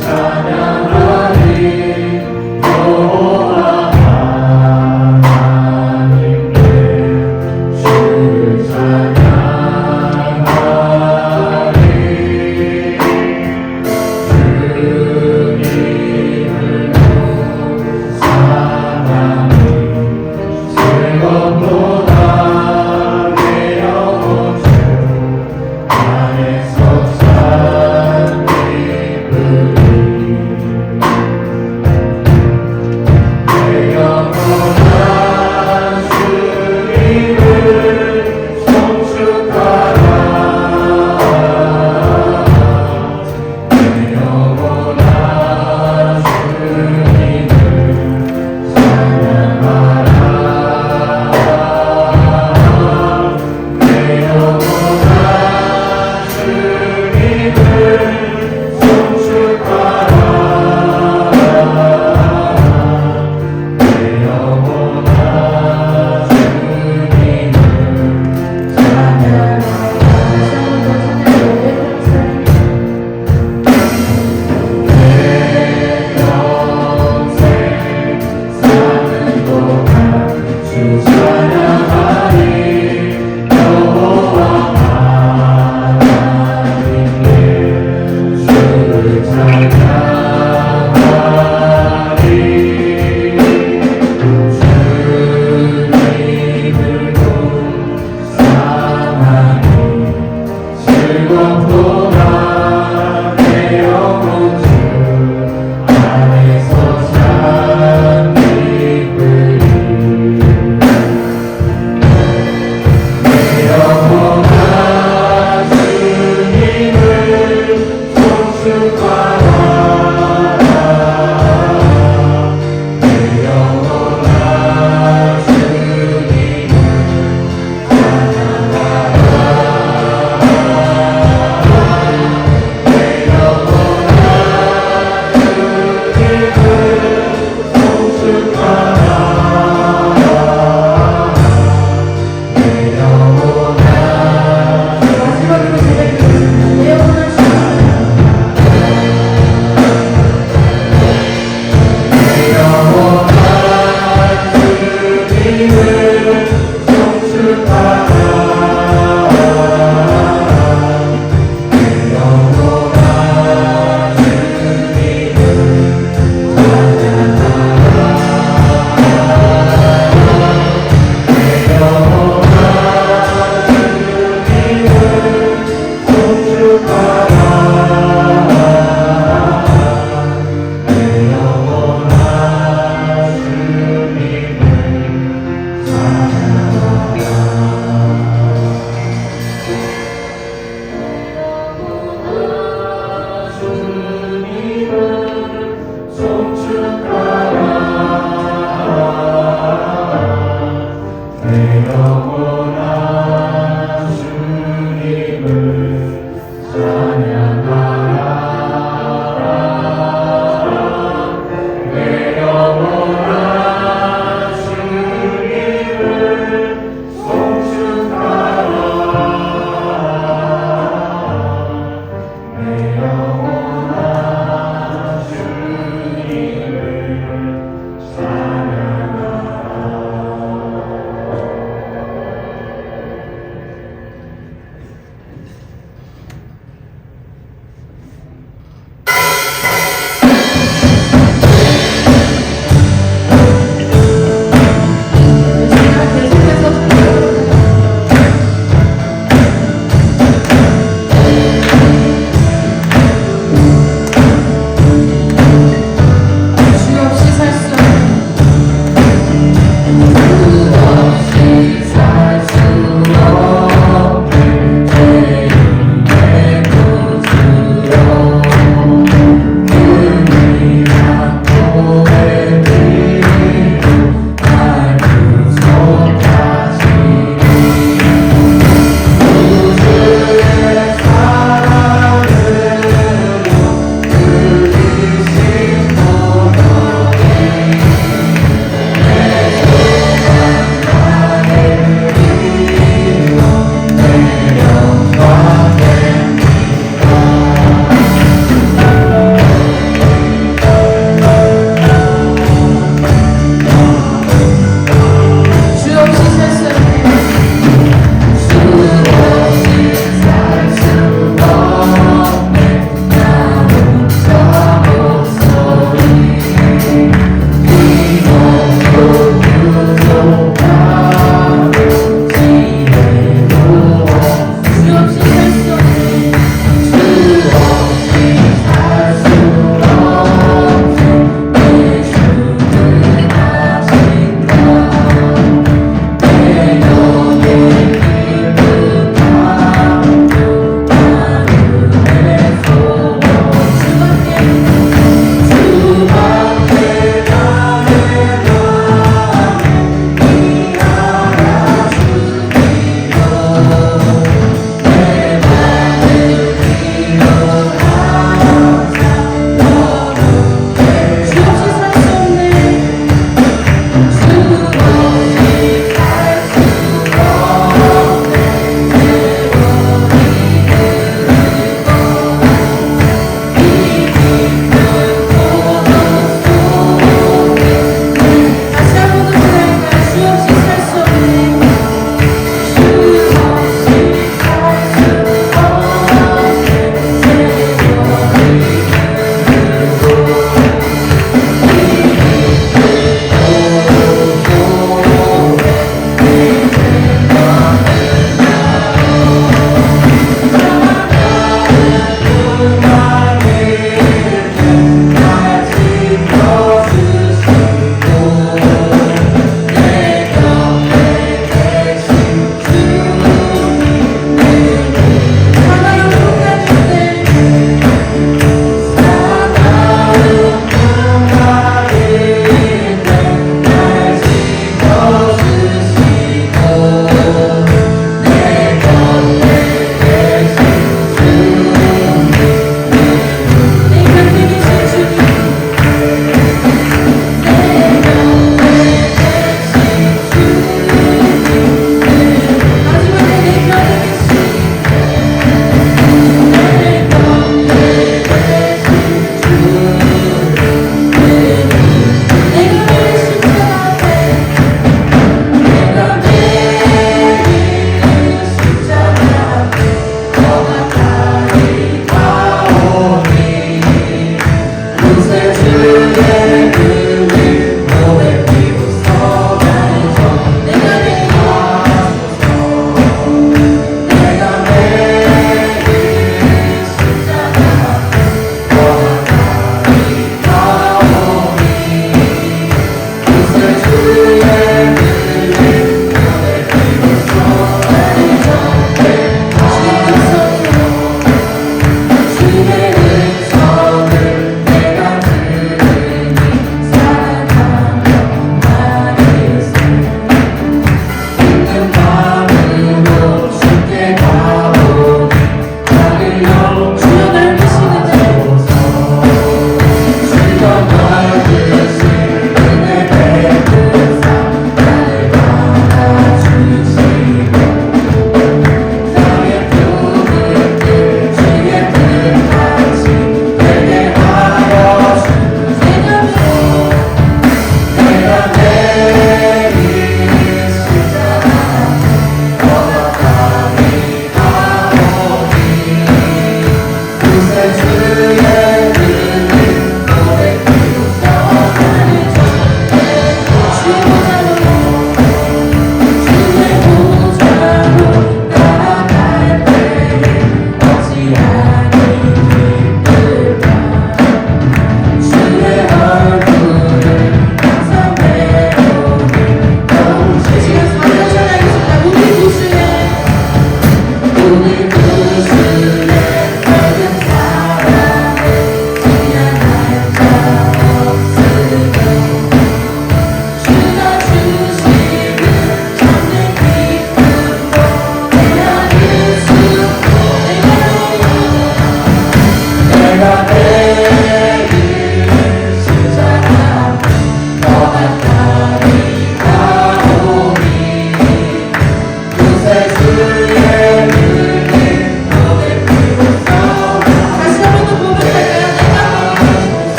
찬양하리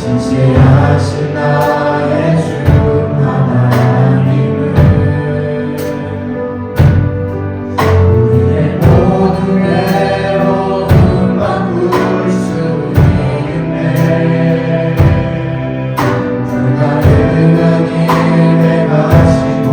신실하신 나의 주 하나님은 우리의 모든 괴로움 바꿀 수 있네. 불가능한 일 행하시고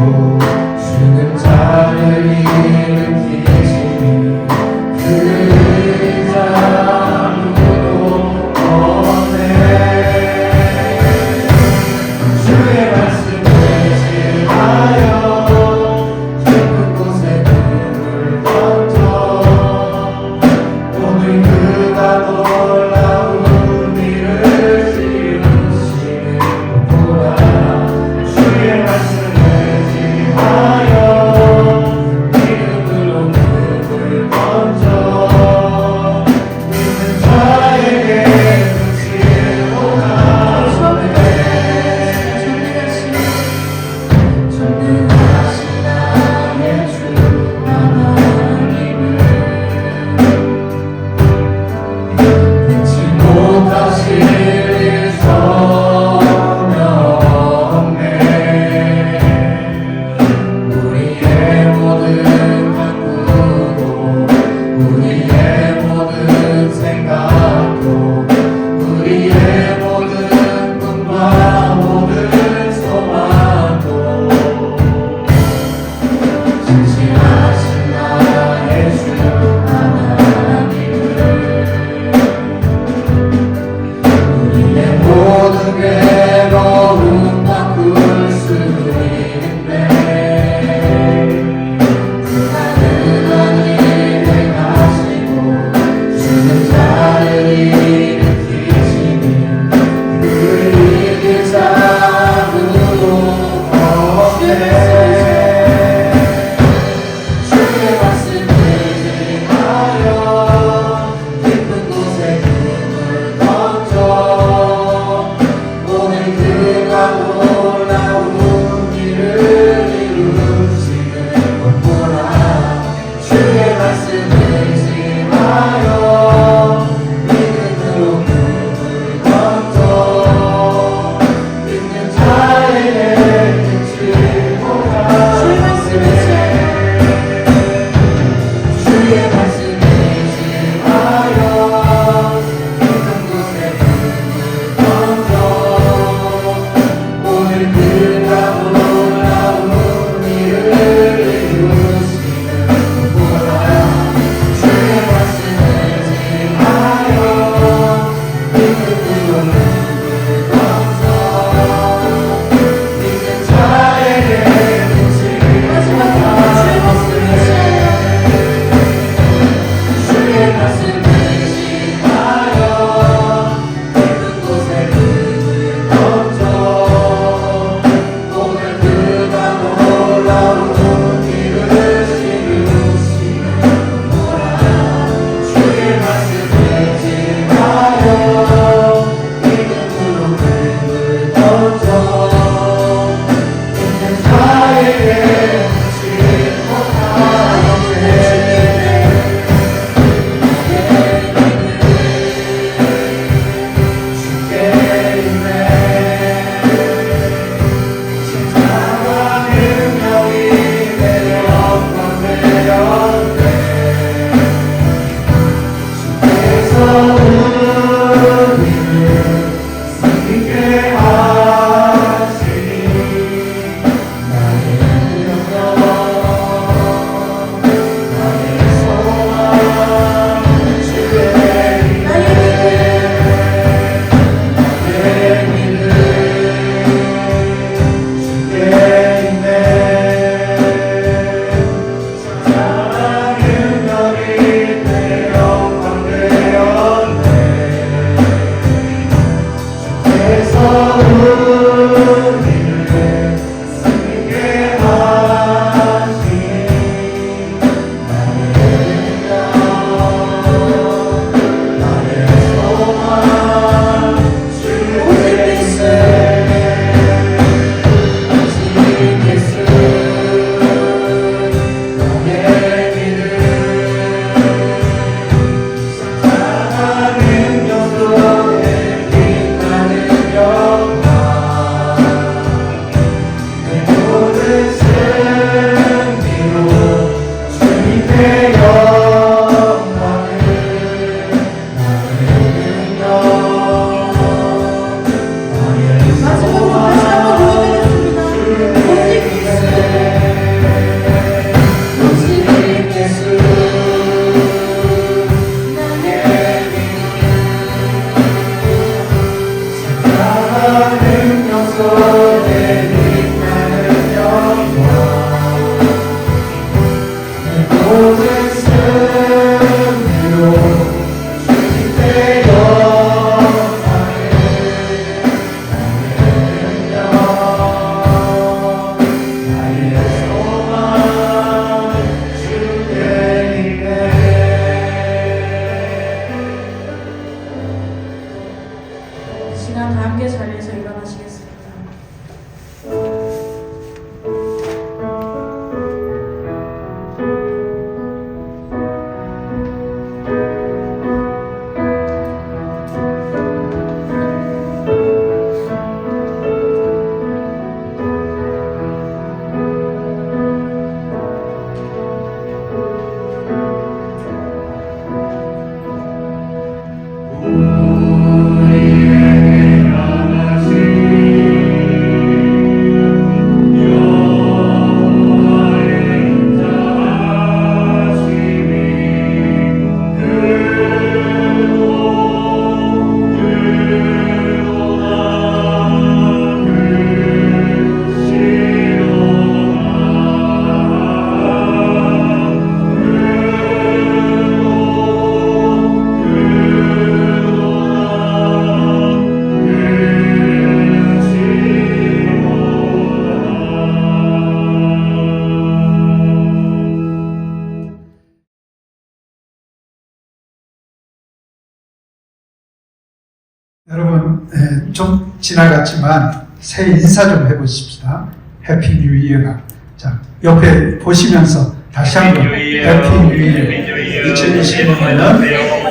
좀 지나갔지만 새해 인사 좀 해보십시다. 해피 뉴 이어가. 자, 옆에 보시면서 다시 한번 해피 뉴 이어. 2020년에는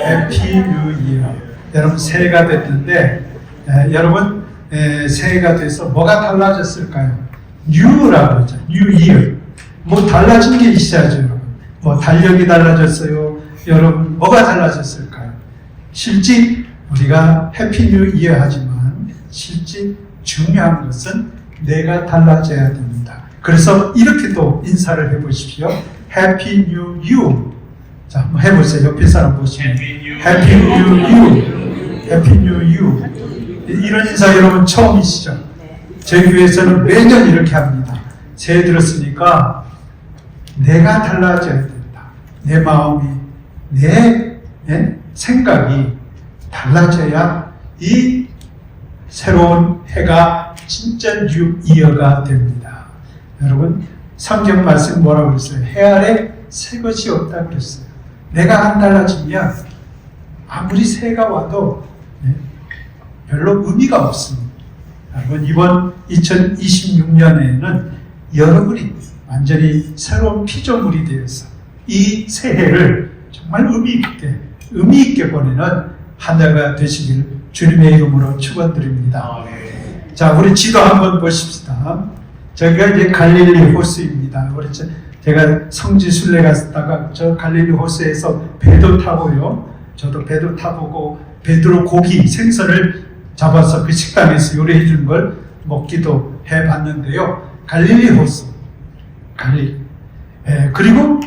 해피 뉴 이어. 여러분 새해가 됐는데 여러분 새해가 돼서 뭐가 달라졌을까요? 뉴라고 하죠. 뉴 이어. 뭐 달라진 게 있어야죠, 여러분. 뭐 달력이 달라졌어요. 여러분 뭐가 달라졌을까요? 실제 우리가 해피 뉴 이어 하지만 실제 중요한 것은 내가 달라져야 됩니다. 그래서 이렇게 또 인사를 해보십시오. 해피 뉴 유. 자, 한번 해보세요. 옆에 사람 보시면 해피 뉴 유. 해피 뉴 유. 이런 인사 여러분 처음이시죠? 저희 교회에서는 매년 이렇게 합니다. 새해 들었으니까 내가 달라져야 된다. 내 마음이, 내 생각이 달라져야 이 새로운 해가 진짜 뉴 이어가 됩니다. 여러분 성경 말씀 뭐라고 그랬어요? 해 아래 새 것이 없다 그랬어요. 내가 안 달라지면 아무리 새해가 와도 별로 의미가 없습니다. 여러분 이번 2026년에는 여러분이 완전히 새로운 피조물이 되어서 이 새해를 정말 의미 있게 보내는 한 해가 되시길 주님의 이름으로 축원드립니다. 자, 우리 지도 한번 보십시다. 저기가 이제 갈릴리 호수입니다. 우리 제가 성지 순례 갔다가 저 갈릴리 호수에서 배도 타고요. 저도 배도 타보고 베드로 고기 생선을 잡아서 그 식당에서 요리해 준 걸 먹기도 해봤는데요. 갈릴리 호수, 갈릴리. 그리고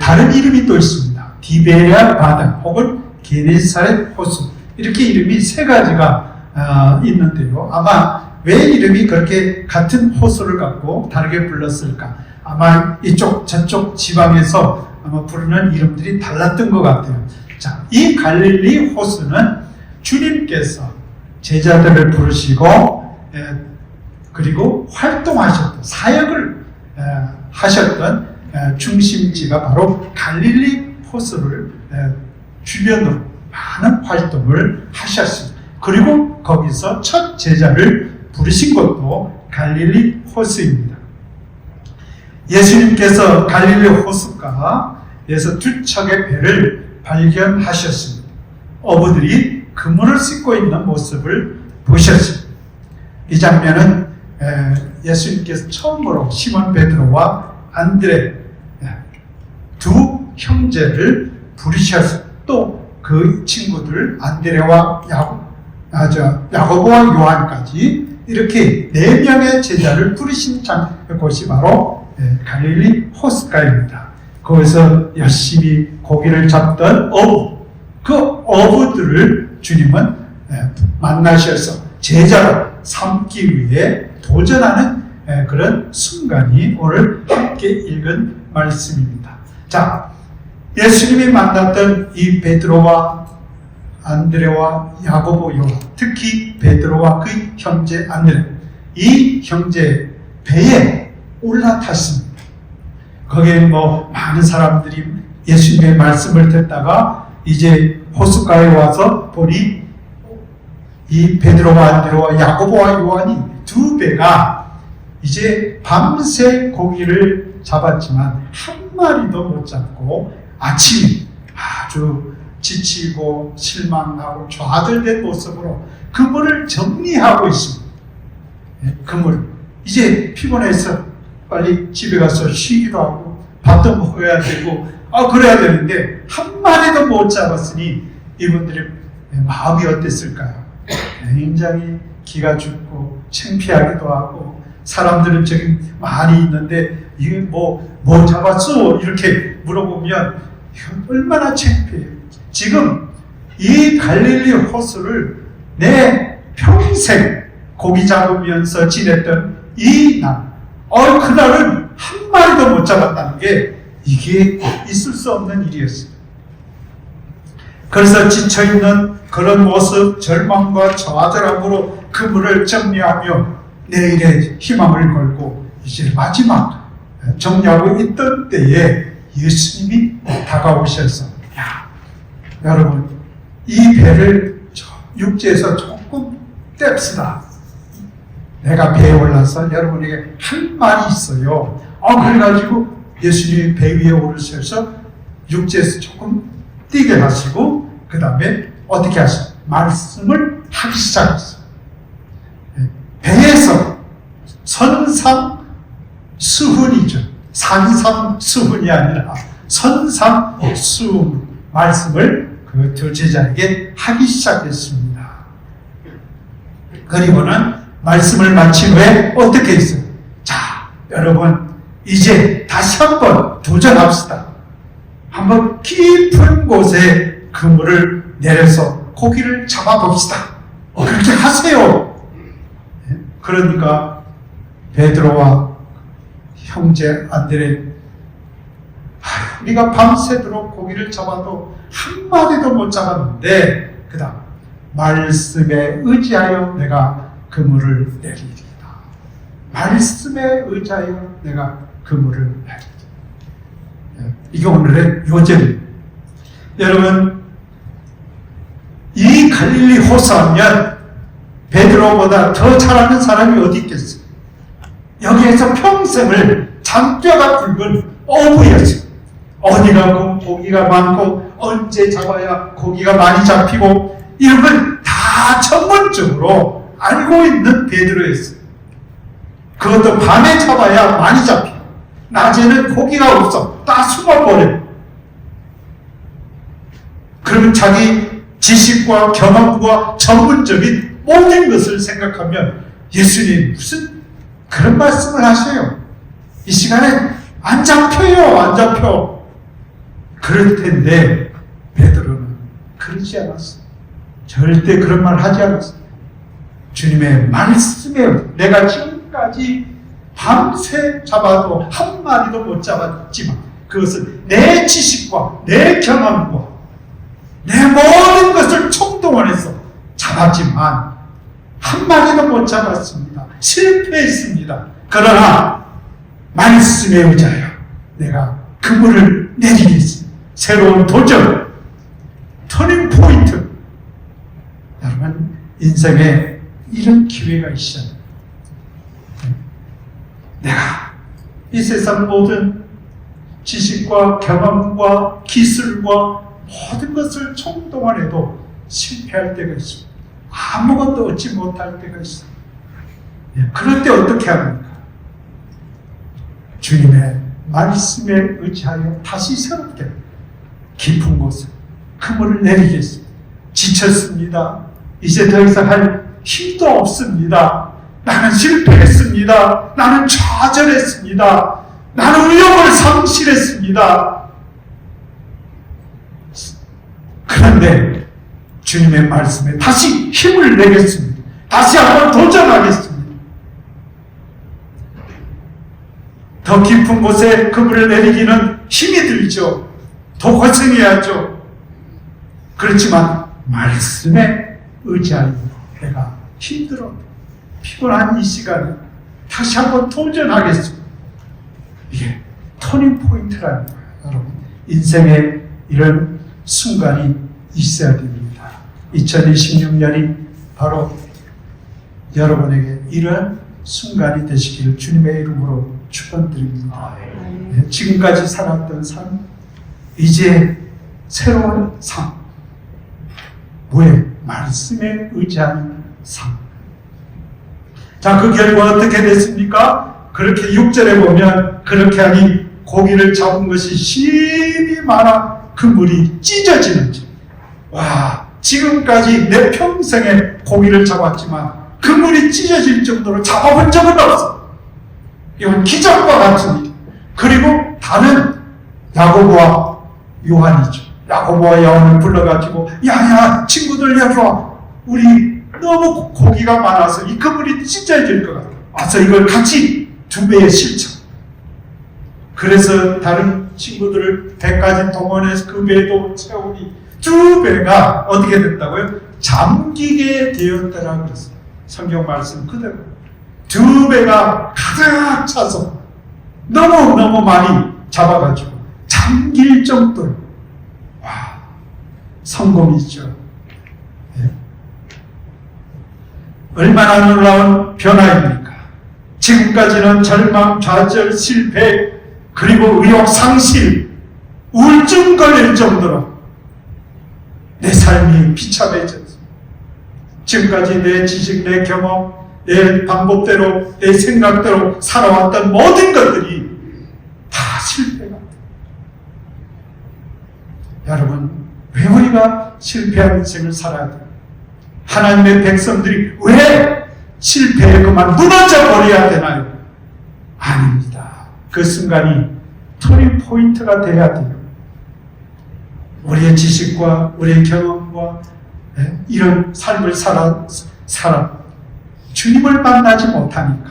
다른 이름이 또 있습니다. 디베랴 바다 혹은 게네사렛 호수. 이렇게 이름이 세 가지가 있는데요. 아마 왜 이름이 그렇게 같은 호수를 갖고 다르게 불렀을까? 아마 이쪽 저쪽 지방에서 아마 부르는 이름들이 달랐던 것 같아요. 자, 이 갈릴리 호수는 주님께서 제자들을 부르시고 그리고 활동하셨던 사역을 하셨던 중심지가 바로 갈릴리 호수를 주변으로 많은 활동을 하셨습니다. 그리고 거기서 첫 제자를 부르신 것도 갈릴리 호수입니다. 예수님께서 갈릴리 호숫가에서 두 척의 배를 발견하셨습니다. 어부들이 그물을 씻고 있는 모습을 보셨습니다. 이 장면은 예수님께서 처음으로 시몬 베드로와 안드레 두 형제를 부르셔서 또 그 친구들 안드레와 야고보와 요한까지 이렇게 4명의 제자를 부르신 곳이 바로 갈릴리 호숫가입니다. 거기서 열심히 고기를 잡던 그 어부들을 주님은 만나셔서 제자로 삼기 위해 도전하는 그런 순간이 오늘 함께 읽은 말씀입니다. 자, 예수님이 만났던 이 베드로와 안드레와 야고보 요한, 특히 베드로와 그 형제 안드레, 이 형제 배에 올라탔습니다. 거기에 많은 사람들이 예수님의 말씀을 듣다가 이제 호숫가에 와서 보니 이 베드로와 안드레와 야고보와 요한이 두 배가 이제 밤새 고기를 잡았지만 한 마리도 못 잡고 아침에 아주 지치고 실망하고 좌절된 모습으로 그물을 정리하고 있습니다. 그물 이제 피곤해서 빨리 집에 가서 쉬기도 하고 밥도 먹어야 되고 그래야 되는데 한 마리도 못 잡았으니 이분들의 마음이 어땠을까요? 굉장히 기가 죽고 창피하기도 하고 사람들은 저기 많이 있는데 이게 뭐 잡았어? 이렇게 물어보면 얼마나 창피해요. 지금 이 갈릴리 호수를 내 평생 고기 잡으면서 지냈던 이 날, 그날은 한 마리도 못 잡았다는 게 이게 있을 수 없는 일이었어요. 그래서 지쳐있는 그런 모습, 절망과 좌절함으로 그물을 정리하며 내일의 희망을 걸고 이제 마지막 정리하고 있던 때에 예수님이 다가오셔서 여러분 이 배를 육지에서 조금 뗍시다. 내가 배에 올라서 여러분에게 할 말이 있어요. 그래가지고 예수님이 배 위에 오르셔서 육지에서 조금 뛰게 하시고 그 다음에 어떻게 하시죠? 말씀을 하기 시작했어요. 배에서 선상수훈이죠. 산상수훈이 아니라 선상수훈 말씀을 그 두 제자에게 하기 시작했습니다. 그리고는 말씀을 마친 후에 어떻게 했어요? 자, 여러분 이제 다시 한번 도전합시다. 한번 깊은 곳에 그물을 내려서 고기를 잡아봅시다. 그렇게 하세요. 그러니까 베드로와 형제 안드레, 우리가 밤새도록 고기를 잡아도 한 마리도 못 잡았는데 그 다음 말씀에 의지하여 내가 그물을 내리리다. 말씀에 의지하여 내가 그물을 내리리다. 이게 오늘의 요절입니다. 여러분, 이 갈릴리 호수하면 베드로보다 더 잘하는 사람이 어디 있겠어요? 여기에서 평생을 잔뼈가 굵은 어부였어요. 어디 가고 고기가 많고 언제 잡아야 고기가 많이 잡히고 이런 걸 다 전문적으로 알고 있는 베드로였어요. 그것도 밤에 잡아야 많이 잡히고 낮에는 고기가 없어 다 숨어버려. 그러면 자기 지식과 경험과 전문적인 모든 것을 생각하면 예수님 무슨 그런 말씀을 하세요? 이 시간에 안 잡혀요, 안 잡혀. 그럴 텐데 베드로는 그러지 않았어요. 절대 그런 말 하지 않았어요. 주님의 말씀에 내가 지금까지 밤새 잡아도 한 마리도 못 잡았지만 그것은 내 지식과 내 경험과 내 모든 것을 총동원해서 잡았지만 한 마리도 못 잡았습니다. 실패했습니다. 그러나 말씀에 의지하여 내가 그물을 내리겠습니다. 새로운 도전, 터닝 포인트. 여러분 인생에 이런 기회가 있어요. 내가 이 세상 모든 지식과 경험과 기술과 모든 것을 총동원해도 실패할 때가 있습니다. 아무것도 얻지 못할 때가 있습니다. 그럴 때 어떻게 합니까? 주님의 말씀에 의지하여 다시 새롭게 깊은 곳에 그물을 내리겠습니다. 지쳤습니다. 이제 더 이상 할 힘도 없습니다. 나는 실패했습니다. 나는 좌절했습니다. 나는 의욕을 상실했습니다. 그런데 주님의 말씀에 다시 힘을 내겠습니다. 다시 한번 도전하겠습니다. 더 깊은 곳에 그물을 내리기는 힘이 들죠. 더 고생해야죠. 그렇지만 말씀에 의지하여 내가 힘들어 피곤한 이 시간에 다시 한번 도전하겠습니다. 이게 터닝 포인트라는 거예요. 여러분 인생에 이런 순간이 있어야 됩니다. 2026년이 바로 여러분에게 이런 순간이 되시기를 주님의 이름으로 축원드립니다. 지금까지 살았던 삶, 이제 새로운 삶, 뭐에 말씀에 의지하는 삶. 자, 그 결과 어떻게 됐습니까? 그렇게 6절에 보면 그렇게 하니 고기를 잡은 것이 심히 많아 그 물이 찢어지는지. 와, 지금까지 내 평생에 고기를 잡았지만 그 물이 찢어질 정도로 잡아본 적은 없어. 이건 기적과 같습니다. 그리고 다른 야고보와 요한이죠. 야고보와 요한을 불러가지고 야야 친구들 여기 와. 우리 너무 고기가 많아서 이 그물이 찢어질 것 같아. 와서 이걸 같이 2배의 실천. 그래서 다른 친구들을 배까지 동원해서 그 배도 채우니 2배가 어떻게 됐다고요? 잠기게 되었더라 그랬어요. 성경 말씀 그대로 2배가 가득 차서 너무 많이 잡아가지고 잠길 정도로. 와, 성공이죠. 네. 얼마나 놀라운 변화입니까? 지금까지는 절망, 좌절, 실패, 그리고 의욕 상실, 우울증 걸릴 정도로 내 삶이 비참해졌습니다. 지금까지 내 지식, 내 경험, 내 방법대로, 내 생각대로 살아왔던 모든 것들이 다 실패가. 여러분, 왜 우리가 실패한 인생을 살아야 돼요? 하나님의 백성들이 왜 실패에 그만 무너져 버려야 되나요? 아닙니다. 그 순간이 터닝 포인트가 돼야 돼요. 우리의 지식과 우리의 경험과 이런 삶을 살아 주님을 만나지 못하니까,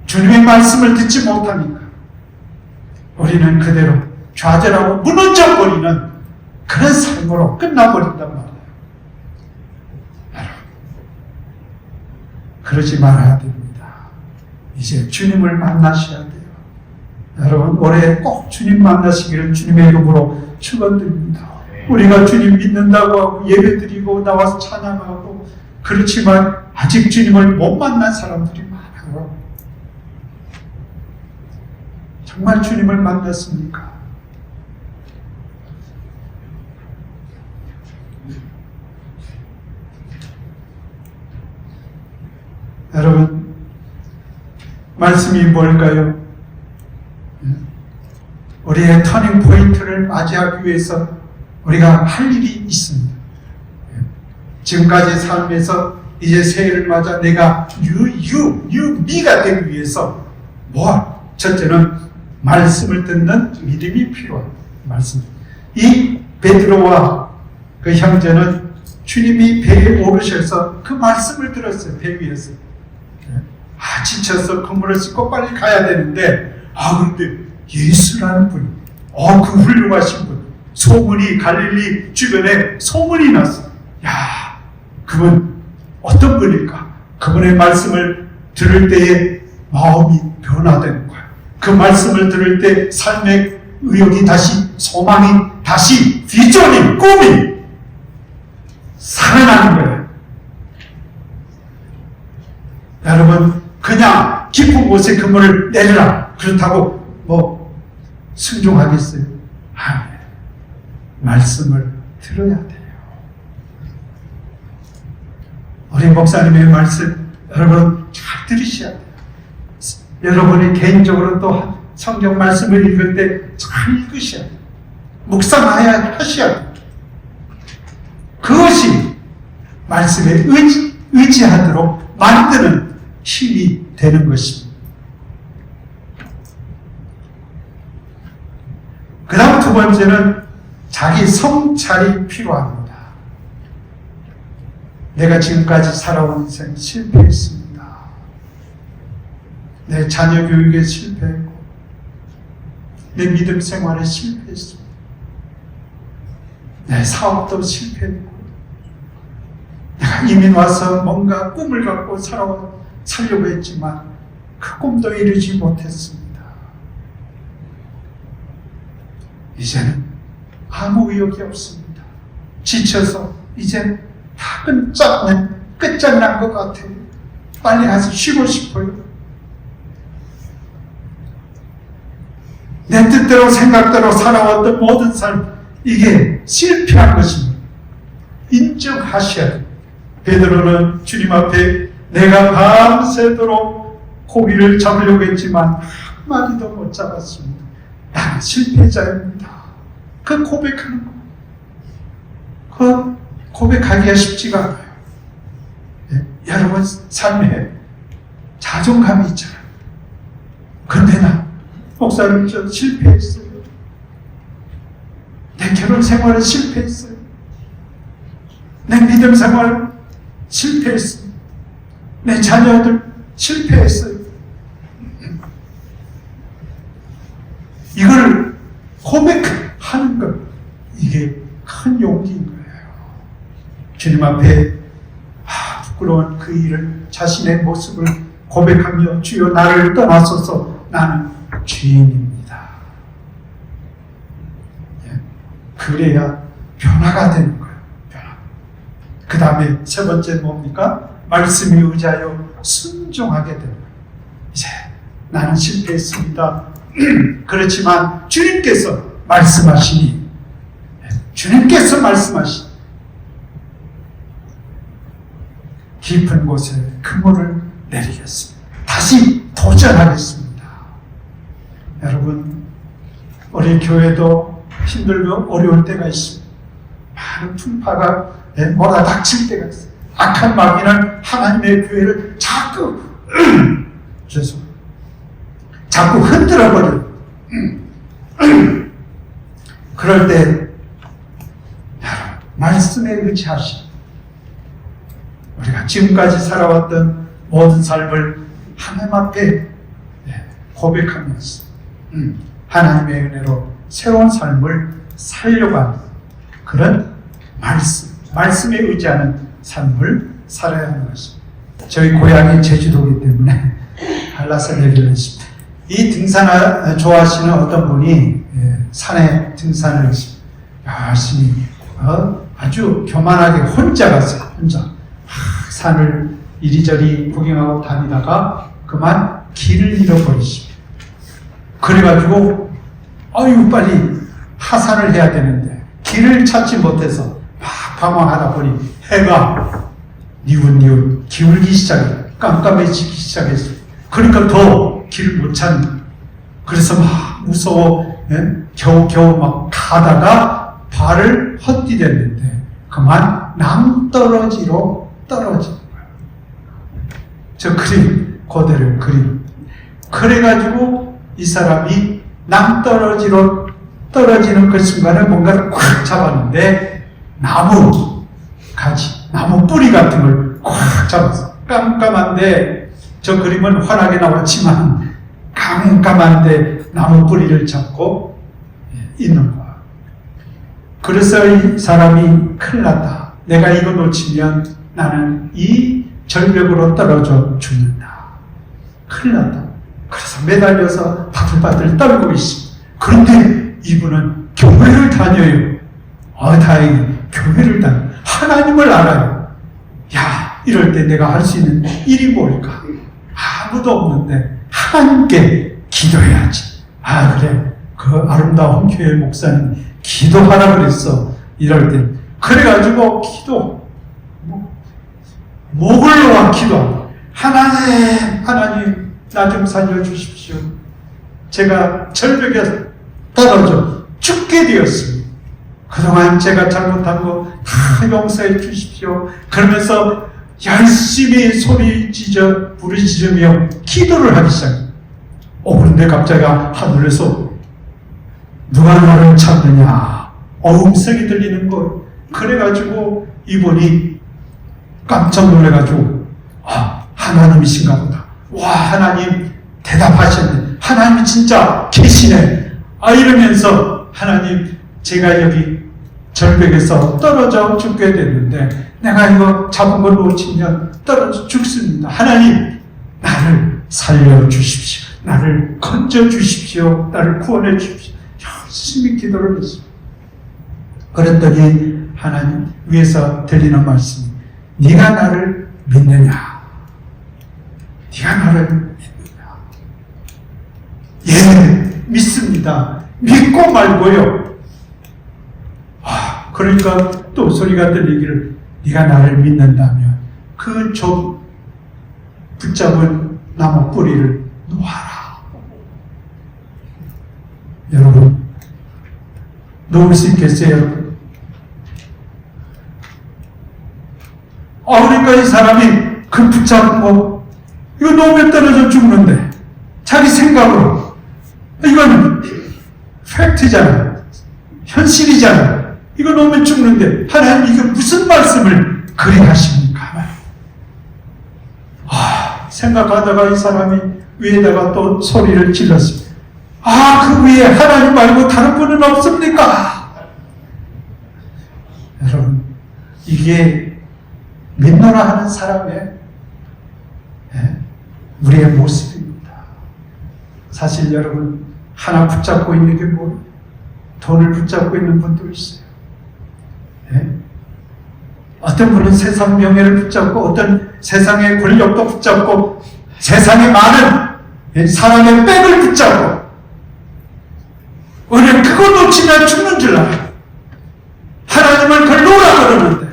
주님의 말씀을 듣지 못하니까 우리는 그대로 좌절하고 무너져 버리는 그런 삶으로 끝나버린단 말이에요. 여러분, 그러지 말아야 됩니다. 이제 주님을 만나셔야 돼요. 여러분, 올해 꼭 주님 만나시기를 주님의 이름으로 축원드립니다. 우리가 주님 믿는다고 하고 예배드리고 나와서 찬양하고 그렇지만 아직 주님을 못 만난 사람들이 많아요. 정말 주님을 만났습니까? 여러분, 말씀이 뭘까요? 우리의 터닝 포인트를 맞이하기 위해서 우리가 할 일이 있습니다. 지금까지 삶에서 이제 새해를 맞아 내가 뉴미가 되기 위해서 첫째는 말씀을 듣는 믿음이 필요합니다. 말씀. 이 베드로와 그 형제는 주님이 배에 오르셔서 그 말씀을 들었어요. 배 위에서. 지쳐서 그물을 씻고 빨리 가야 되는데 근데 예수라는 분이 그 훌륭하신 분, 소문이 갈릴리 주변에 소문이 났어요. 그분 어떤 분일까? 그분의 말씀을 들을 때에 마음이 변화되는 거예요. 그 말씀을 들을 때 삶의 의욕이 다시, 소망이 다시, 비전이, 꿈이 살아나는 거예요. 여러분, 그냥 깊은 곳에 그물을 내리라 그렇다고 순종하겠어요? 말씀을 들어야 돼요. 우리 목사님의 말씀 여러분 잘 들으셔야 돼요. 여러분이 개인적으로 또 성경 말씀을 읽을 때 잘 읽으셔야 돼요. 묵상하셔야 돼요. 그것이 말씀에 의지하도록 만드는 힘이 되는 것입니다. 그 다음 두 번째는 자기 성찰이 필요합니다. 내가 지금까지 살아온 인생 실패했습니다. 내 자녀 교육에 실패했고 내 믿음 생활에 실패했습니다. 내 사업도 실패했고 내가 이민 와서 뭔가 꿈을 갖고 살려고 했지만 그 꿈도 이루지 못했습니다. 이제는 아무 의욕이 없습니다. 지쳐서 이제 다 끝장난 것 같아요. 빨리 가서 쉬고 싶어요. 내 뜻대로 생각대로 살아왔던 모든 삶, 이게 실패한 것입니다. 인정하셔야 돼요. 베드로는 주님 앞에 내가 밤새도록 고기를 잡으려고 했지만 한마디도 못 잡았습니다. 나는 실패자입니다. 그 고백하는 거. 그 고백하기가 쉽지가 않아요. 여러분 삶에 자존감이 있잖아요. 근데 나 목사님 저 실패했어요. 내 결혼 생활에 실패했어요. 내 믿음 생활 실패했어요. 내 자녀들 실패했어요. 이걸 고백하는 것, 이게 큰 용기인 거예요. 주님 앞에 부끄러운 그 일을, 자신의 모습을 고백하며 주여 나를 떠나소서 나는 죄인입니다. 그래야 변화가 되는 거예요. 변화. 그 다음에 세 번째 뭡니까? 말씀에 의지하여 순종하게 됩니다. 이제 나는 실패했습니다. 그렇지만 주님께서 말씀하시니, 주님께서 말씀하시니 깊은 곳에 그물을 내리겠습니다. 다시 도전하겠습니다. 여러분, 우리 교회도 힘들고 어려울 때가 있습니다. 많은 풍파가 몰아닥칠 때가 있어요. 악한 마귀는 하나님의 교회를 자꾸 흔들어버려요. 그럴 때 말씀에 의지하시, 우리가 지금까지 살아왔던 모든 삶을 하나님 앞에 고백하면서 하나님의 은혜로 새로운 삶을 살려고 하는 그런 말씀에 의지하는 삶을 살아야 하는 것입니다. 저희 고향이 제주도이기 때문에 한라산 얘기를 했습니다. 이 등산을 좋아하시는 어떤 분이 산에 등산을 했습니다. 열심히 아주 교만하게 혼자 갔어요. 혼자 산을 이리저리 구경하고 다니다가 그만 길을 잃어버리십니다. 그래가지고 빨리 하산을 해야 되는데 길을 찾지 못해서 막 방황하다 보니 해가 니웃니웃 기울기 시작해요. 깜깜해지기 시작했어요. 그러니까 더 길을 못 찾는, 그래서 막 무서워 겨우 막 가다가 발을 헛디뎠는데 그만 남떨어지로 떨어지는 거예요. 저 그림 그대로 그림. 그래가지고 이 사람이 남떨어지로 떨어지는 그 순간에 뭔가를 꽉 잡았는데 나무 가지, 나무 뿌리 같은 걸 꽉 잡았어. 깜깜한데 저 그림은 환하게 나왔지만 깜깜한데 나무 뿌리를 잡고 있는 거야. 그래서 이 사람이 큰일 났다. 내가 이거 놓치면 나는 이 절벽으로 떨어져 죽는다. 큰일 났다. 그래서 매달려서 바들바들 떨고 있습니다. 그런데 이분은 교회를 다녀요. 다행히 교회를 다녀요. 하나님을 알아요. 야, 이럴 때 내가 할 수 있는 일이 뭘까? 아무도 없는데 하나님께 기도해야지. 그래. 그 아름다운 교회 목사님 기도하라 그랬어. 이럴 때. 그래가지고 목을 놓아 기도한다. 하나님 나 좀 살려주십시오. 제가 절벽에 떨어져 죽게 되었습니다. 그동안 제가 잘못한 거 다 용서해 주십시오. 그러면서 열심히 부르짖으며 기도를 하기 시작합니다. 그런데 갑자기 하늘에서 누가 나를 찾느냐 음성이 들리는 거. 그래가지고 이분이 깜짝 놀래가지고 하나님이신가 보다. 와, 하나님 대답하셨네. 하나님이 진짜 계시네. 이러면서 하나님, 제가 여기 절벽에서 떨어져 죽게 됐는데 내가 이거 잡은 걸 놓치면 떨어져 죽습니다. 하나님, 나를 살려주십시오. 나를 건져주십시오. 나를 구원해 주십시오. 열심히 기도를 했습니다. 그랬더니 하나님 위에서 들리는 말씀이, 네가 나를 믿느냐? 네가 나를 믿느냐? 예, 믿습니다. 믿고 말고요. 그러니까 또 소리가 들리기를, 네가 나를 믿는다면 그 좀 붙잡은 나무 뿌리를 놓아라. 여러분, 놓을 수 있겠어요, 여러분? 그러니까 이 사람이 그 붙잡은 거, 이거 놓으면 떨어져 죽는데, 자기 생각으로, 이건 팩트잖아. 현실이잖아. 이거 놓으면 죽는데, 하나님 이게 무슨 말씀을 그리 하십니까? 생각하다가 이 사람이 위에다가 또 소리를 질렀습니다. 그 위에 하나님 말고 다른 분은 없습니까? 여러분, 이게 믿노라 하는 사람의 우리의 모습입니다. 사실 여러분, 하나 붙잡고 있는 게 뭐, 돈을 붙잡고 있는 분도 있어요. 어떤 분은 세상 명예를 붙잡고 어떤 세상의 권력도 붙잡고 세상에 많은 사람의 백을 붙잡고 우리는 그거 놓치면 죽는 줄 알아요. 하나님을 그걸 놓으라 그러는데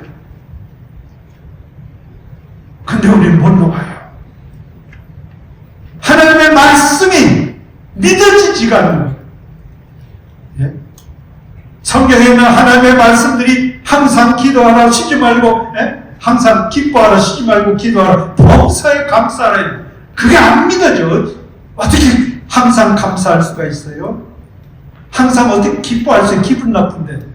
근데 우리는 못 놓아요. 하나님의 말씀이 믿어지지가 않는 거예요. 예? 성경에는 하나님의 말씀들이 항상 기도하라 쉬지 말고 항상 기뻐하라 쉬지 말고 기도하라 범사에 감사하라. 그게 안 믿어져. 어떻게 항상 감사할 수가 있어요? 항상 어떻게 기뻐할 수 있어요? 기분 나쁜데.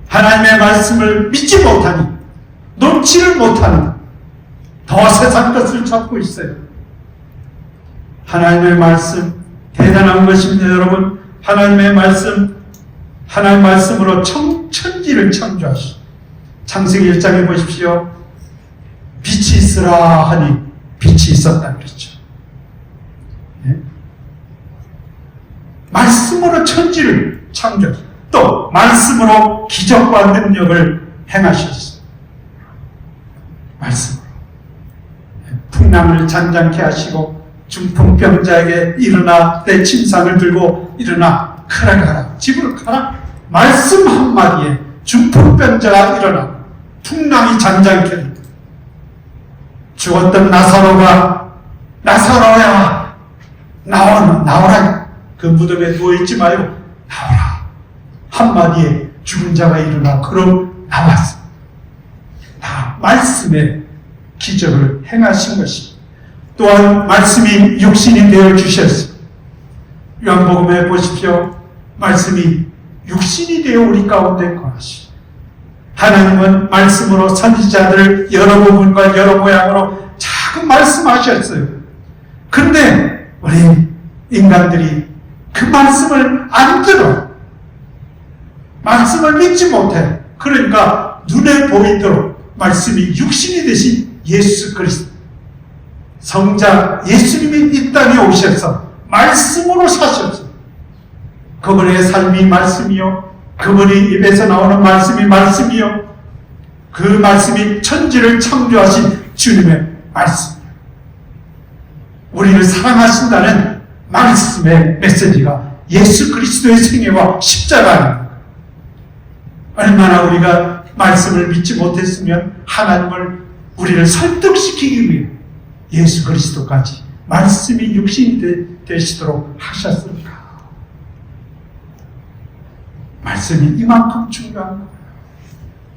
하나님의 말씀을 믿지 못하니 놓지를 못하는 더 세상 것을 찾고 있어요. 하나님의 말씀 대단한 것입니다. 여러분 하나님의 말씀으로 천지를 창조하시고 창세기 1장에 보십시오. 빛이 있으라 하니 빛이 있었다 그랬죠. 예? 말씀으로 천지를 창조하시고 또 말씀으로 기적과 능력을 행하셨어요. 말씀으로 풍랑을 잔잔케 하시고 중풍병자에게 일어나 내 침상을 들고 일어나 가라 집으로 가라. 말씀 한마디에 중풍병자가 일어나 풍랑이 잔잔케 됩니다. 죽었던 나사로야 나오라. 그 무덤에 누워있지 마요. 나오라. 한마디에 죽은 자가 일어나 그럼 나왔어. 다 말씀의 기적을 행하신 것입니다. 또한 말씀이 육신이 되어 주셨어요. 요한복음에 보십시오. 말씀이 육신이 되어 우리 가운데 거하시고 하나님은 말씀으로 선지자들을 여러 부분과 여러 모양으로 자꾸 말씀하셨어요. 그런데 우리 인간들이 그 말씀을 안 들어. 말씀을 믿지 못해. 그러니까 눈에 보이도록 말씀이 육신이 되신 예수 그리스도 성자 예수님이 이 땅에 오셔서 말씀으로 사셨어요. 그분의 삶이 말씀이요 그분이 입에서 나오는 말씀이 말씀이요 그 말씀이 천지를 창조하신 주님의 말씀이요 우리를 사랑하신다는 말씀의 메시지가 예수 그리스도의 생애와 십자가입니다. 얼마나 우리가 말씀을 믿지 못했으면 하나님을 우리를 설득시키기 위해 예수 그리스도까지 말씀이 육신이 되시도록 하셨습니까? 말씀이 이만큼 중요한 거예요.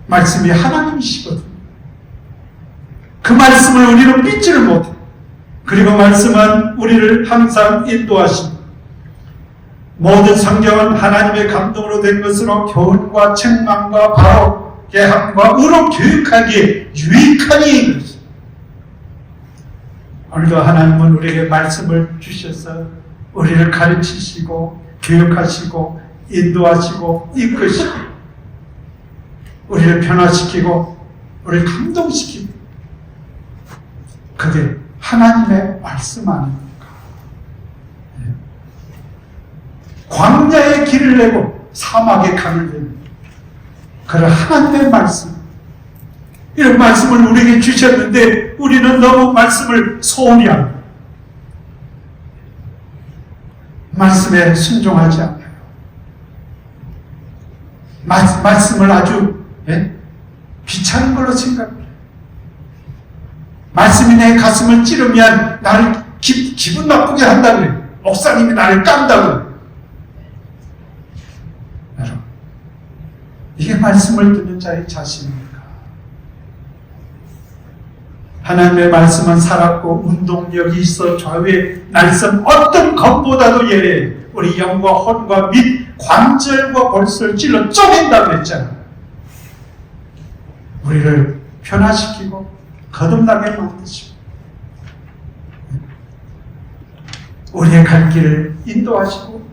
말씀이 하나님이시거든요. 그 말씀을 우리는 믿지를 못해요. 그리고 말씀은 우리를 항상 인도하십니다. 모든 성경은 하나님의 감동으로 된 것으로 교훈과 책망과 바로 계함과 의로 교육하기에 유익한 이익입니다. 오늘도 하나님은 우리에게 말씀을 주셔서 우리를 가르치시고 교육하시고 인도하시고 이끄시고 우리를 변화시키고 우리를 감동시키고 그게 하나님의 말씀 아닙니까? 광야에 길을 내고 사막에 강을 내는 그런 하나님의 말씀, 이런 말씀을 우리에게 주셨는데 우리는 너무 말씀을 소홀히 합니다. 말씀에 순종하지 않아요. 말씀을 아주 귀찮은 걸로 생각해요. 말씀이 내 가슴을 찌르면 나를 기분 나쁘게 한다고 해요. 목사님이 나를 깐다고. 여러분, 이게 말씀을 듣는 자의 자신입니까? 하나님의 말씀은 살았고 운동력이 있어 좌우에 날선 어떤 것보다도 예래요. 우리 영과 혼과 및 관절과 골수를 찔러 쪼갠다고 했잖아요. 우리를 변화시키고 거듭나게 만드시고 우리의 갈 길을 인도하시고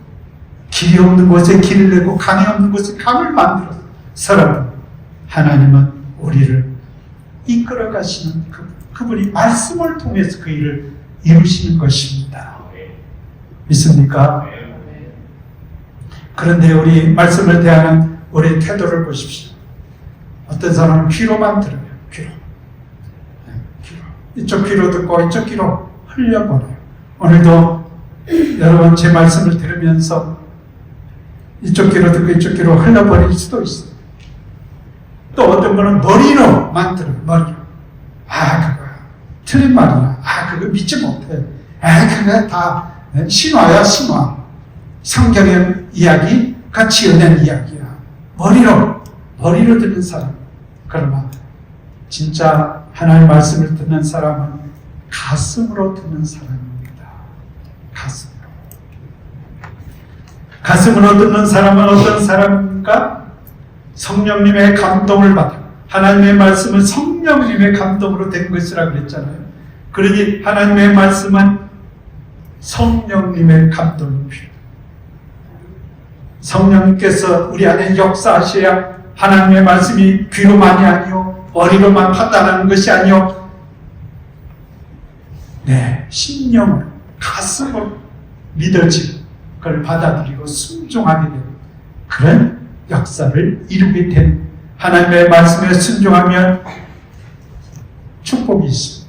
길이 없는 곳에 길을 내고 강이 없는 곳에 강을 만들어서 서로 하나님은 우리를 이끌어 가시는 그분이 말씀을 통해서 그 일을 이루시는 것입니다. 믿습니까? 그런데 우리 말씀을 대하는 우리의 태도를 보십시오. 어떤 사람은 귀로만 들어요. 귀로. 귀로. 이쪽 귀로 듣고 이쪽 귀로 흘려버려요. 오늘도 여러분 제 말씀을 들으면서 이쪽 귀로 듣고 이쪽 귀로 흘려버릴 수도 있어요. 또 어떤 분은 머리로만 들어요. 머리로. 그거 틀린 말이야. 그거 믿지 못해. 그거 다 신화야, 신화. 성경의 이야기 같이 은행 이야기야. 머리로 듣는 사람. 그러나 진짜 하나님의 말씀을 듣는 사람은 가슴으로 듣는 사람입니다. 가슴으로 듣는 사람은 어떤 사람입니까? 성령님의 감동을 받아. 하나님의 말씀은 성령님의 감동으로 된 것이라고 그랬잖아요. 그러니 하나님의 말씀은 성령님의 감동이 필요해요. 성령님께서 우리 안에 역사하셔야 하나님의 말씀이 귀로만이 아니요 머리로만 판단하는 것이 아니요 심령으로 가슴으로 믿어지고 그걸 받아들이고 순종하게 되는 그런 역사를 이루게 되는 하나님의 말씀에 순종하면 축복이 있습니다.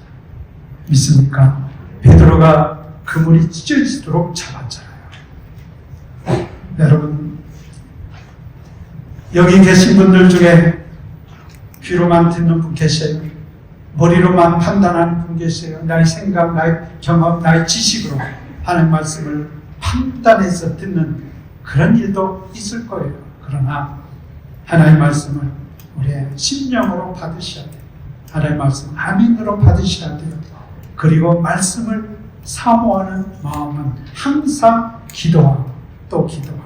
믿습니까? 베드로가 그물이 찢어지도록 잡았잖아요. 여러분 여기 계신 분들 중에 귀로만 듣는 분 계세요? 머리로만 판단하는 분 계세요? 나의 생각, 나의 경험, 나의 지식으로 하는 말씀을 판단해서 듣는 그런 일도 있을 거예요. 그러나 하나님의 말씀을 우리의 심령으로 받으셔야 돼요. 하나님의 말씀 아멘으로 받으셔야 돼요. 그리고 말씀을 사모하는 마음은 항상 기도하고 또 기도하고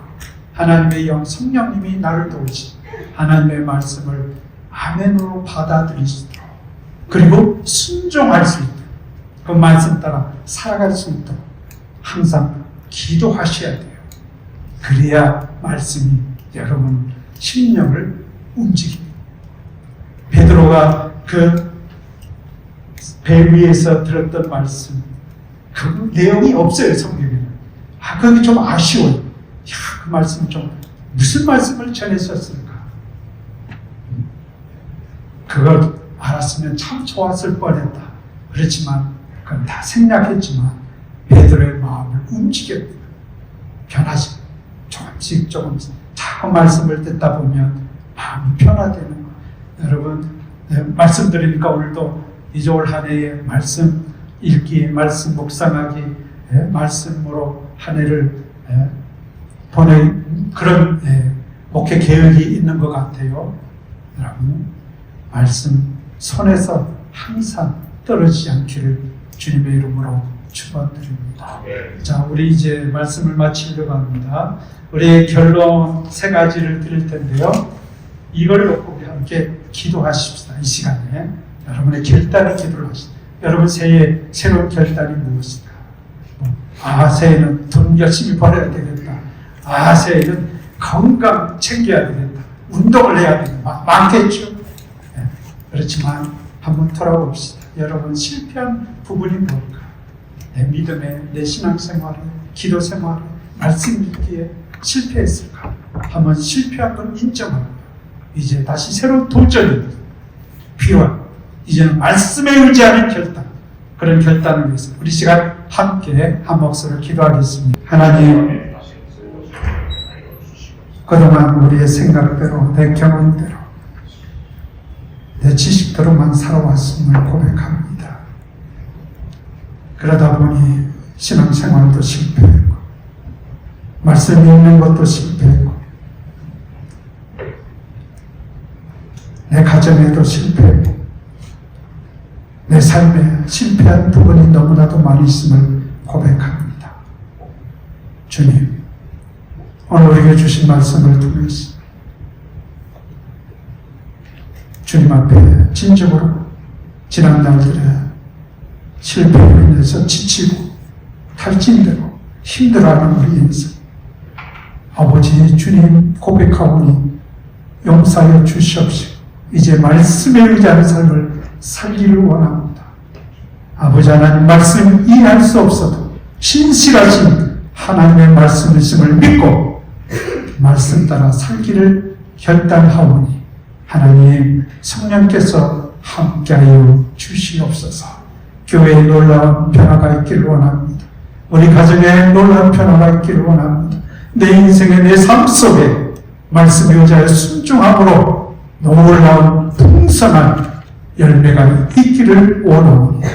하나님의 영 성령님이 나를 도우시 하나님의 말씀을 아멘으로 받아들이시도록 그리고 순종할 수 있도록 그 말씀 따라 살아갈 수 있도록 항상 기도하셔야 돼요. 그래야 말씀이 여러분 심령을 움직입니다. 베드로가 그 배 위에서 들었던 말씀 그 내용이 없어요. 성경에는. 그게 좀 아쉬워요. 그 말씀 좀 무슨 말씀을 전했었을까? 그걸 알았으면 참 좋았을 뻔했다. 그렇지만 그건 다 생략했지만 베드로의 마음을 움직였다. 변하지. 조금씩 자꾸 말씀을 듣다 보면 마음이 변화되는 거예요. 여러분 말씀드리니까 오늘도 이제 올 한 해의 말씀 읽기, 말씀 묵상하기, 말씀으로 한 해를 보낸 그런 목회 계획이 있는 것 같아요. 여러분 말씀 손에서 항상 떨어지지 않기를 주님의 이름으로 축원드립니다. 자, 우리 이제 말씀을 마치려고 합니다. 우리 결론 세 가지를 드릴 텐데요. 이걸 놓고 우리 함께 기도하십시다. 이 시간에 여러분의 결단의 기도를 하십시다. 여러분 새해 새로운 결단이 무엇이다? 새해는 돈 열심히 벌어야 되겠다. 새해는 건강 챙겨야 되겠다. 운동을 해야 되겠다. 많겠죠. 그렇지만 한번 돌아봅시다. 여러분 실패한 부분이 뭘까? 내 믿음에, 내 신앙생활에, 기도생활에, 말씀 읽기에 실패했을까? 한번 실패한 건 인정하고 이제 다시 새로운 도전이 필요한 이제는 말씀에 의지하는 결단, 그런 결단을 위해서 우리 시간 함께 한 목소리로 기도하겠습니다. 하나님, 그동안 우리의 생각대로, 내 경험대로, 내 지식대로만 살아왔음을 고백합니다. 그러다 보니 신앙생활도 실패했고 말씀 읽는 것도 실패했고 내 가정에도 실패했고 내 삶에 실패한 부분이 너무나도 많이 있음을 고백합니다. 주님, 오늘 우리에게 주신 말씀을 통해서 주님 앞에 진정으로 지난 날들에 실패로 인해서 지치고 탈진되고 힘들어하는 우리 인생 아버지 주님 고백하오니 용서하여 주시옵시고 이제 말씀에 의지하는 삶을 살기를 원합니다. 아버지 하나님 말씀 이해할 수 없어도 신실하신 하나님의 말씀이심을 믿고 말씀 따라 살기를 결단하오니 하나님 성령께서 함께하여 주시옵소서. 교회에 놀라운 변화가 있기를 원합니다. 우리 가정에 놀라운 변화가 있기를 원합니다. 내 인생의 내 삶 속에 말씀 의자의 순종함으로 놀라운 풍성한 열매가 있기를 원합니다.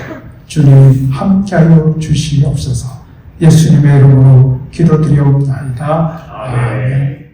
주님 함께하여 주시옵소서. 예수님의 이름으로 기도드리옵나이다. 아멘.